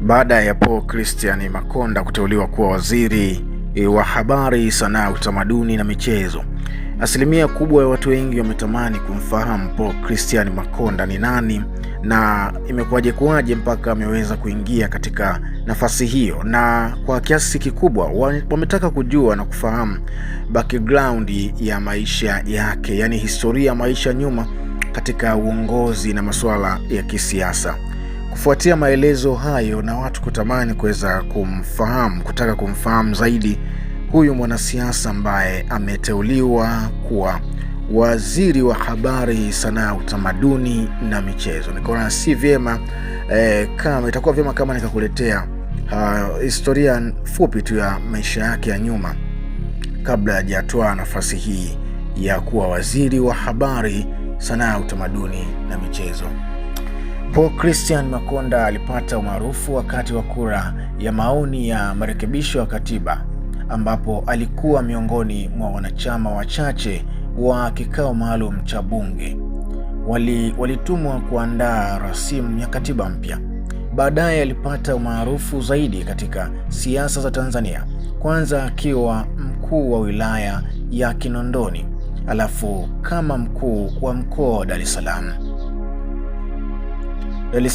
Baada ya Paul Christian Makonda kuteuliwa kuwa waziri wa habari, sanaa, utamaduni na michezo, asilimia kubwa ya watu wengi wametamani kumfahamu Paul Christian Makonda ni nani na imekuwaje mpaka ameweza kuingia katika nafasi hiyo, na kwa kiasi kikubwa wametaka kujua na kufahamu background ya maisha yake, yani historia ya maisha nyuma katika uongozi na masuala ya kisiasa. Kufuatia maelezo hayo na watu kutamani kuweza kutaka kumfahamu zaidi huyu mwanasiasa ambaye ameteuliwa kuwa waziri wa habari, sanaa, utamaduni na michezo, nikaona si vyema kama itakuwa vyema kama nikakuletea historia fupi tu ya maisha yake ya nyuma kabla hajatoa nafasi hii ya kuwa waziri wa habari, sanaa, utamaduni na michezo. Paul Christian Makonda alipata umaarufu wakati wa kura ya maoni ya marekebisho ya katiba, ambapo alikuwa miongoni mwa wanachama wachache wa kikao maalum cha bunge. Walitumwa kuandaa rasimu ya katiba mpya. Baadaye alipata umaarufu zaidi katika siasa za Tanzania, kwanza akiwa mkuu wa wilaya ya Kinondoni, alafu kama mkuu wa mkoa wa Dar es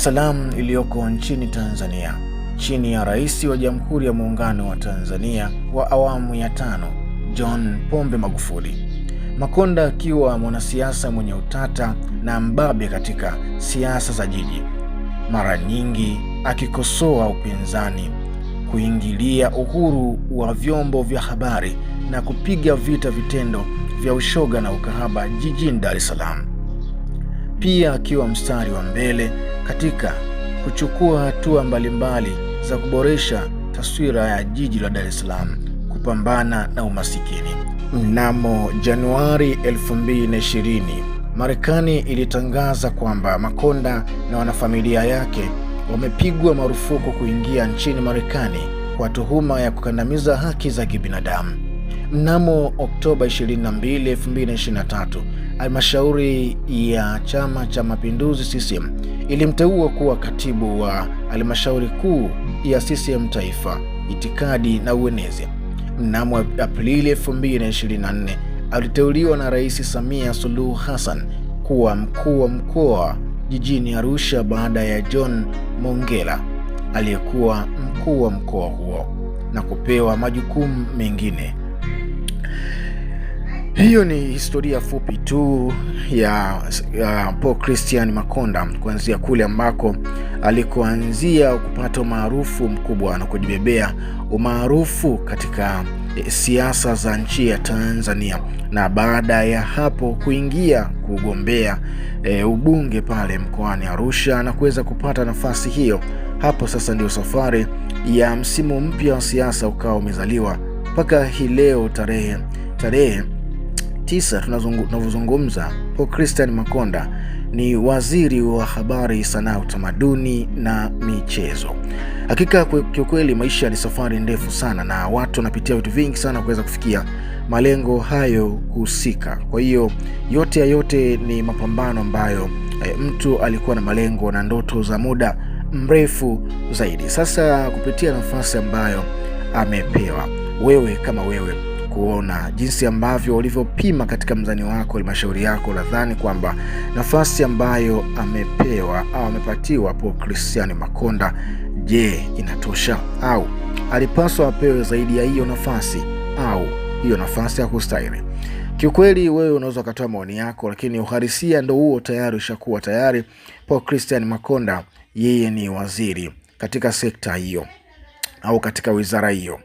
Salaam iliyoko nchini Tanzania chini ya Rais wa Jamhuri ya Muungano wa Tanzania wa awamu ya 5 John Pombe Magufuli. Makonda akiwa mwanasiasa mwenye utata na mbabe katika siasa za jiji, mara nyingi akikosoa upinzani, kuingilia uhuru wa vyombo vya habari na kupiga vita vitendo vya ushoga na ukahaba jijini Dar es Salaam. Pia akiwa mstari wa mbele katika kuchukua hatua mbalimbali za kuboresha taswira ya jiji la Dar es Salaam, kupambana na umasikini. Mnamo Januari 2020, Marekani ilitangaza kwamba Makonda na wanafamilia yake wamepigwa marufuku kuingia nchini Marekani kwa tuhuma ya kukandamiza haki za kibinadamu. Mnamo Oktoba 22, 2023, halmashauri ya Chama cha Mapinduzi CCM ilimteua kuwa katibu wa halmashauri kuu ya CCM Taifa, itikadi na uenezi. Mnamo Aprili 2024, aliteuliwa na Rais Samia Suluhu Hassan kuwa mkuu wa mkoa jijini Arusha baada ya John Mongella aliyekuwa mkuu wa mkoa huo na kupewa majukumu mengine. Hiyo ni historia fupi tu ya Paul Christian Makonda, kuanzia kule ambako alikoanzia kupata umaarufu mkubwa na kujibebea umaarufu katika siasa za nchi ya Tanzania, na baada ya hapo kuingia kugombea ubunge pale mkoani Arusha na kuweza kupata nafasi hiyo. Hapo sasa ndio safari ya msimu mpya wa siasa ukawa umezaliwa mpaka hii leo tarehe 9 tunavyozungumza. Paul Christian Makonda ni waziri wa habari, sanaa, utamaduni na michezo. Hakika kwa kweli maisha ni safari ndefu sana na watu wanapitia vitu vingi sana kuweza kufikia malengo hayo husika. Kwa hiyo yote ni mapambano ambayo mtu alikuwa na malengo na ndoto za muda mrefu zaidi. Sasa kupitia nafasi ambayo amepewa, wewe kama wewe kuona jinsi ambavyo ulivyopima katika mzani wako, halmashauri yako, nadhani kwamba nafasi ambayo amepewa au amepatiwa Paul Christian Makonda, je, inatosha au alipaswa apewe zaidi ya hiyo nafasi, au hiyo nafasi ya kustahili? Kiukweli wewe unaweza kutoa maoni yako, lakini uhalisia ndio huo, tayari ushakuwa tayari. Paul Christian Makonda yeye ni waziri katika sekta hiyo au katika wizara hiyo.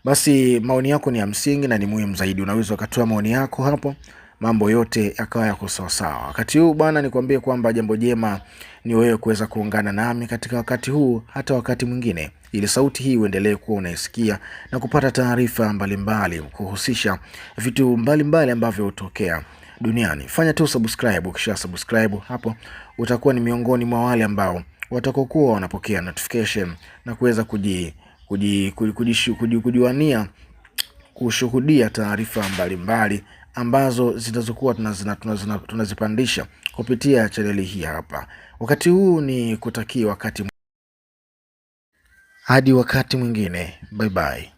Basi maoni yako ni ya msingi na ni muhimu zaidi. Unaweza ukatoa maoni yako hapo, mambo yote yakawa yako sawa. Wakati huu bwana, nikwambie kwamba jambo jema ni wewe kuweza kuungana nami katika wakati huu, hata wakati mwingine, ili sauti hii uendelee kuwa unaisikia na kupata taarifa mbalimbali kuhusisha vitu mbalimbali ambavyo hutokea duniani. Fanya tu subscribe. Ukisha subscribe hapo, utakuwa ni miongoni mwa wale ambao watakokuwa wanapokea notification na kuweza kujiwania kushuhudia taarifa mbalimbali ambazo zitazokuwa tunazipandisha kupitia chaneli hii hapa. Wakati huu ni kutakia wakati Hadi wakati mwingine, bye bye.